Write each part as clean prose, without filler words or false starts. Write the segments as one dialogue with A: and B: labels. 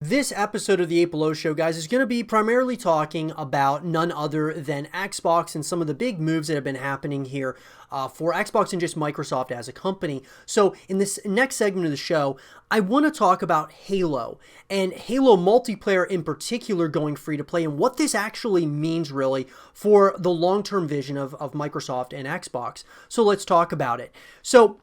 A: This episode of the 8 Below Show, guys, is going to be primarily talking about none other than Xbox and some of the big moves that have been happening here for Xbox and just Microsoft as a company. So in this next segment of the show, I want to talk about Halo and Halo multiplayer in particular going free to play and what this actually means really for the long-term vision of Microsoft and Xbox. So let's talk about it. So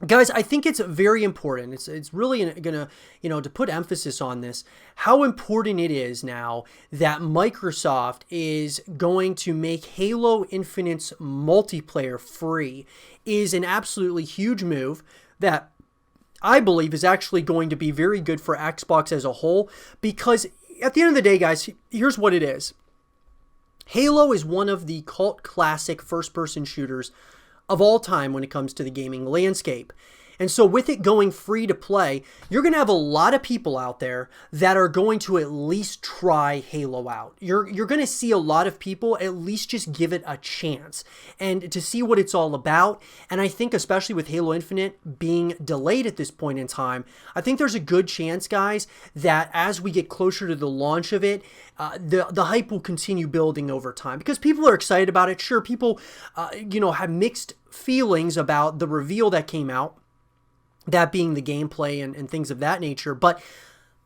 A: guys, I think it's very important. It's really going to, to put emphasis on this, how important it is now that Microsoft is going to make Halo Infinite's multiplayer free is an absolutely huge move that I believe is actually going to be very good for Xbox as a whole, because at the end of the day, guys, here's what it is. Halo is one of the cult classic first-person shooters of all time when it comes to the gaming landscape. And so with it going free to play, you're going to have a lot of people out there that are going to at least try Halo out. You're going to see a lot of people at least just give it a chance and to see what it's all about. And I think especially with Halo Infinite being delayed at this point in time, I think there's a good chance, guys, that as we get closer to the launch of it, the hype will continue building over time because people are excited about it. Sure, people, have mixed feelings about the reveal that came out, that being the gameplay and things of that nature. But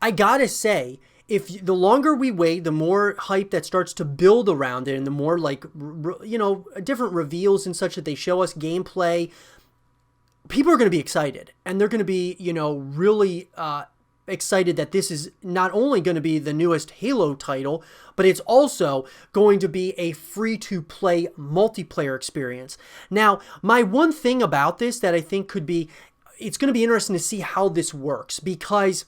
A: I gotta say, if the longer we wait, the more hype that starts to build around it and the more different reveals and such that they show us gameplay, people are going to be excited and they're going to be, really excited that this is not only going to be the newest Halo title, but it's also going to be a free-to-play multiplayer experience. Now, my one thing about this that I think it's going to be interesting to see how this works, because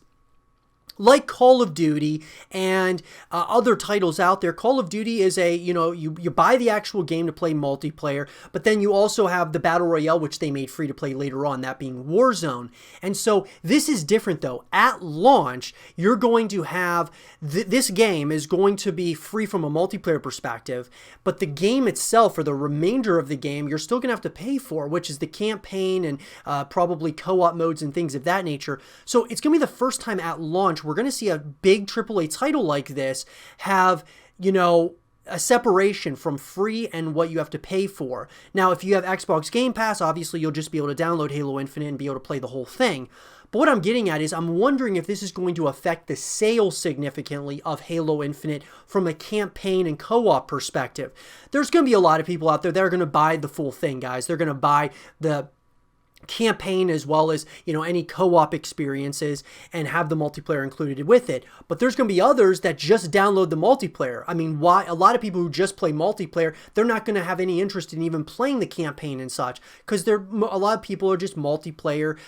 A: like Call of Duty and other titles out there, Call of Duty is you buy the actual game to play multiplayer, but then you also have the Battle Royale, which they made free to play later on, that being Warzone. And so this is different though. At launch, you're going to have, this game is going to be free from a multiplayer perspective, but the game itself, or the remainder of the game, you're still going to have to pay for, which is the campaign and probably co-op modes and things of that nature. So it's going to be the first time at launch we're going to see a big AAA title like this have, a separation from free and what you have to pay for. Now, if you have Xbox Game Pass, obviously you'll just be able to download Halo Infinite and be able to play the whole thing. But what I'm getting at is I'm wondering if this is going to affect the sales significantly of Halo Infinite from a campaign and co-op perspective. There's going to be a lot of people out there that are going to buy the full thing, guys. They're going to buy the campaign as well as any co-op experiences and have the multiplayer included with it. But there's going to be others that just download the multiplayer. I mean, why a lot of people who just play multiplayer, they're not going to have any interest in even playing the campaign and such, because a lot of people are just multiplayer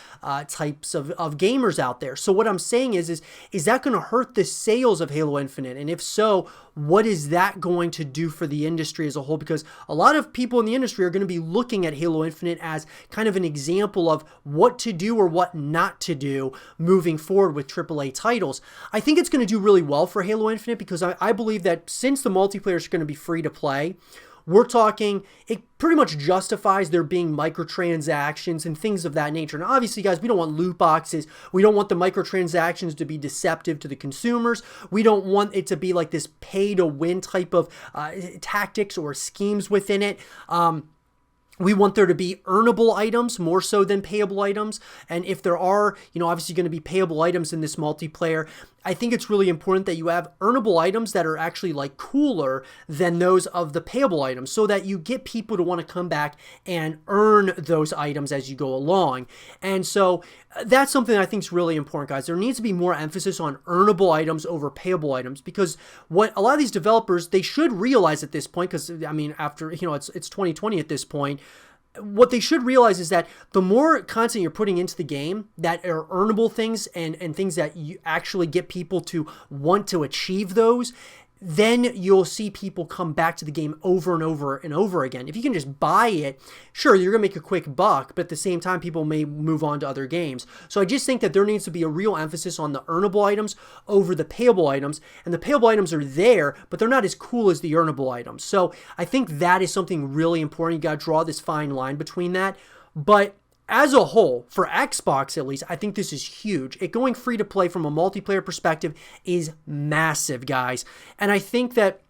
A: types of gamers out there. So what I'm saying is that going to hurt the sales of Halo Infinite? And if so, what is that going to do for the industry as a whole? Because a lot of people in the industry are going to be looking at Halo Infinite as kind of an example of what to do or what not to do moving forward with AAA titles. I think it's going to do really well for Halo Infinite because I believe that since the multiplayer is going to be free to play, we're talking, it pretty much justifies there being microtransactions and things of that nature. Now, obviously, guys, we don't want loot boxes. We don't want the microtransactions to be deceptive to the consumers. We don't want it to be like this pay-to-win type of tactics or schemes within it. We want there to be earnable items more so than payable items. And if there are, obviously going to be payable items in this multiplayer, I think it's really important that you have earnable items that are actually like cooler than those of the payable items, so that you get people to want to come back and earn those items as you go along. And so that's something that I think is really important, guys. There needs to be more emphasis on earnable items over payable items, because what a lot of these developers, they should realize at this point, because I mean, after, it's 2020 at this point, what they should realize is that the more content you're putting into the game that are earnable things and things that you actually get people to want to achieve those, then you'll see people come back to the game over and over and over again. If you can just buy it, sure, you're going to make a quick buck, but at the same time, people may move on to other games. So I just think that there needs to be a real emphasis on the earnable items over the payable items. And the payable items are there, but they're not as cool as the earnable items. So I think that is something really important. You got to draw this fine line between that. But as a whole, for Xbox at least, I think this is huge. It going free to play from a multiplayer perspective is massive, guys. And I think that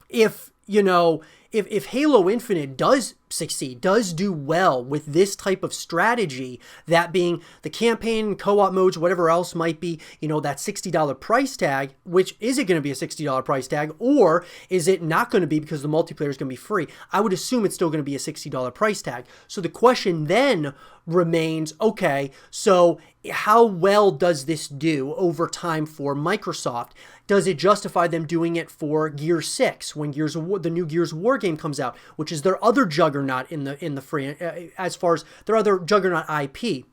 A: if Halo Infinite does succeed, does do well with this type of strategy, that being the campaign, co-op modes, whatever else might be, that $60 price tag, which is it going to be a $60 price tag, or is it not going to be because the multiplayer is going to be free? I would assume it's still going to be a $60 price tag. So the question then remains, okay, so how well does this do over time for Microsoft? Does it justify them doing it for Gears 6 when the new Gears of War game comes out, which is their other juggernaut in the free, as far as their other juggernaut IP?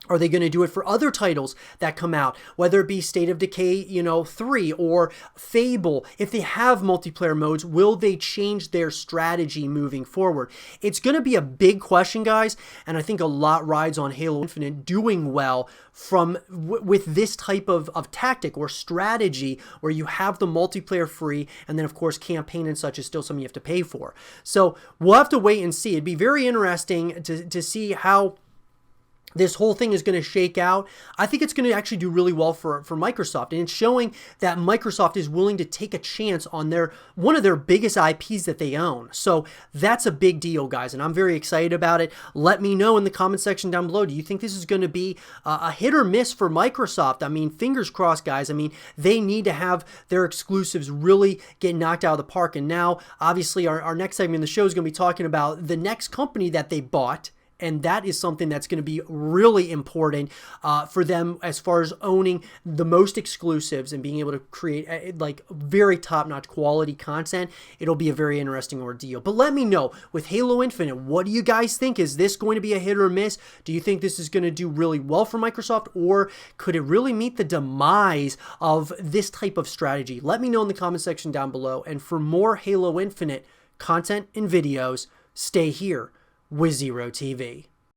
A: Are they going to do it for other titles that come out, whether it be State of Decay, 3 or Fable? If they have multiplayer modes, will they change their strategy moving forward? It's going to be a big question, guys, and I think a lot rides on Halo Infinite doing well with this type of tactic or strategy where you have the multiplayer free, and then, of course, campaign and such is still something you have to pay for. So we'll have to wait and see. It'd be very interesting to see how this whole thing is going to shake out. I think it's going to actually do really well for Microsoft, and it's showing that Microsoft is willing to take a chance on one of their biggest IPs that they own. So that's a big deal, guys, and I'm very excited about it. Let me know in the comment section down below. Do you think this is going to be a hit or miss for Microsoft? I mean, fingers crossed, guys. I mean, they need to have their exclusives really get knocked out of the park. And now, obviously, our next segment in the show is going to be talking about the next company that they bought. And that is something that's going to be really important for them as far as owning the most exclusives and being able to create like very top-notch quality content. It'll be a very interesting ordeal. But let me know, with Halo Infinite, what do you guys think? Is this going to be a hit or miss? Do you think this is going to do really well for Microsoft, or could it really meet the demise of this type of strategy? Let me know in the comment section down below. And for more Halo Infinite content and videos, stay here with Zero TV.